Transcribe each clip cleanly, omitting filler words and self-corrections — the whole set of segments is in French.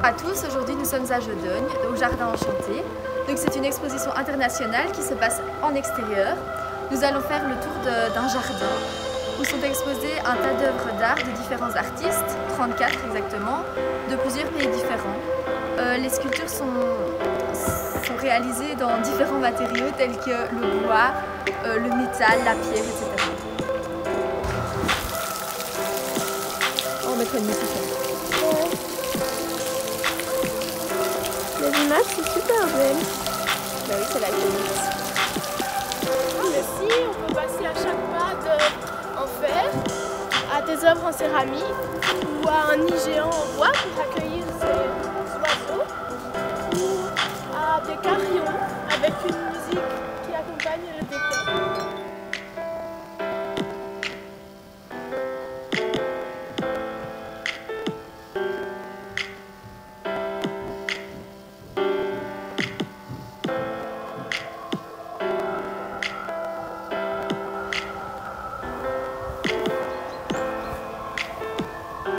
À tous, aujourd'hui nous sommes à Jodogne, au Jardin Enchanté. Donc c'est une exposition internationale qui se passe en extérieur. Nous allons faire le tour d'un jardin où sont exposés un tas d'œuvres d'art de différents artistes, 34 exactement, de plusieurs pays différents. Les sculptures sont réalisées dans différents matériaux tels que le bois, le métal, la pierre, etc. On mettra une musique. Les images sont super belles. Bah oui, c'est la limite. Ici, on peut passer à chaque pas d'œuvres en fer à des œuvres en céramique ou à un nid géant en bois pour accueillir ces oiseaux ou à des carillons avec une musique qui accompagne le décor.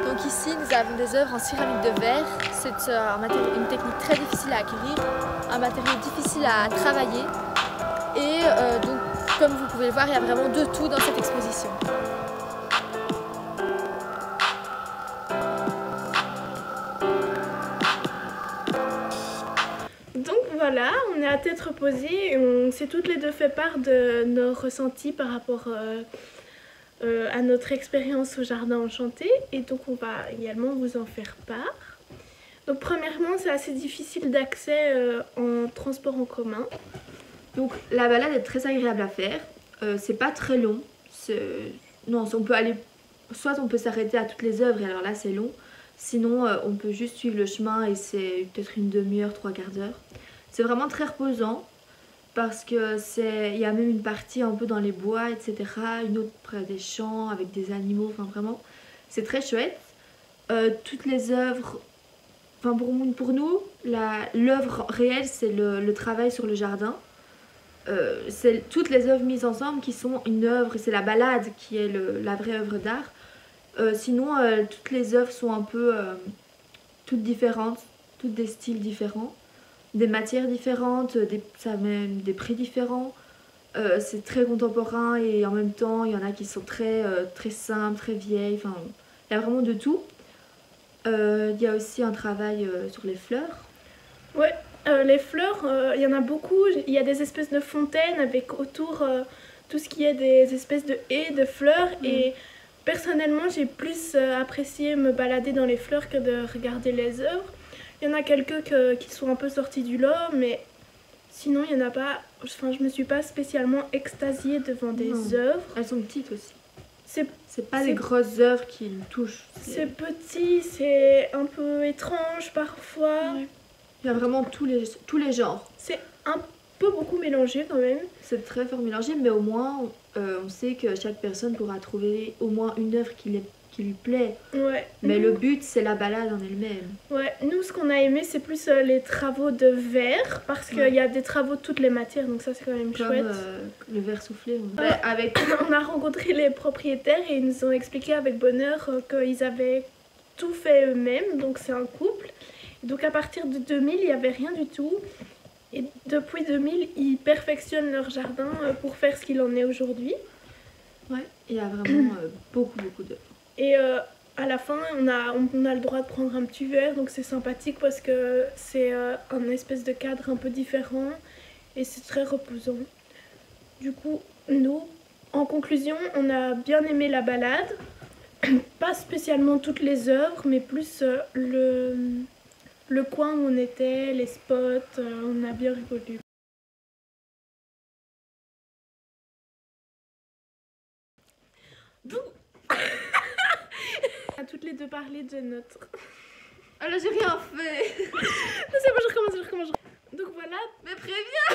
Donc ici, nous avons des œuvres en céramique de verre. C'est une technique très difficile à acquérir, un matériau difficile à travailler. Et donc, comme vous pouvez le voir, il y a vraiment de tout dans cette exposition. Donc voilà, on est à tête reposée et on s'est toutes les deux fait part de nos ressentis par rapport à notre expérience au Jardin Enchanté, et donc on va également vous en faire part. Donc premièrement, c'est assez difficile d'accès en transport en commun. Donc la balade est très agréable à faire. C'est pas très long. Non, on peut aller. Soit on peut s'arrêter à toutes les œuvres et alors là c'est long. Sinon on peut juste suivre le chemin et c'est peut-être une demi-heure, 3/4 d'heure. C'est vraiment très reposant. Parce que il y a même une partie un peu dans les bois, etc. Une autre près des champs avec des animaux, enfin vraiment, c'est très chouette. Toutes les œuvres, enfin pour nous, l'œuvre réelle c'est le travail sur le jardin. C'est toutes les œuvres mises ensemble qui sont une œuvre, c'est la balade qui est la vraie œuvre d'art. Sinon, toutes les œuvres sont un peu toutes différentes, toutes des styles différents. Des matières différentes, ça a même des prix différents. C'est très contemporain et en même temps il y en a qui sont très simples, très vieilles. Enfin, il y a vraiment de tout. Il y a aussi un travail sur les fleurs. Ouais, les fleurs, il y en a beaucoup. Il y a des espèces de fontaines avec autour tout ce qui est des espèces de haies de fleurs. Et personnellement, j'ai plus apprécié me balader dans les fleurs que de regarder les œuvres. Il y en a quelques qui sont un peu sortis du lot, mais sinon il n'y en a pas. Enfin, je me suis pas spécialement extasiée devant des œuvres. Elles sont petites aussi. C'est pas c'est des grosses œuvres qui me touchent. C'est petit, c'est un peu étrange parfois. Ouais. Il y a vraiment tous les genres. C'est un peu beaucoup mélangé quand même. C'est très fort mélangé, mais au moins on sait que chaque personne pourra trouver au moins une œuvre qui lui plaît. Ouais. Mais le but c'est la balade en elle-même. Ouais, nous ce qu'on a aimé c'est plus les travaux de verre, parce qu'il y a des travaux de toutes les matières, donc ça c'est quand même chouette. Le verre soufflé. On a rencontré les propriétaires et ils nous ont expliqué avec bonheur qu'ils avaient tout fait eux-mêmes, donc c'est un couple. Et donc à partir de 2000 il n'y avait rien du tout. Et depuis 2000 ils perfectionnent leur jardin pour faire ce qu'il en est aujourd'hui. Ouais, il y a vraiment beaucoup d'œuvres. Et à la fin, on a le droit de prendre un petit verre, donc c'est sympathique parce que c'est un espèce de cadre un peu différent et c'est très reposant. Du coup, nous, en conclusion, on a bien aimé la balade. Pas spécialement toutes les œuvres, mais plus le coin où on était, les spots, on a bien rigolé. Donc... On a toutes les deux parlé de notre... Ah là j'ai rien fait. Non, c'est bon, je recommence. Donc voilà. Mais préviens.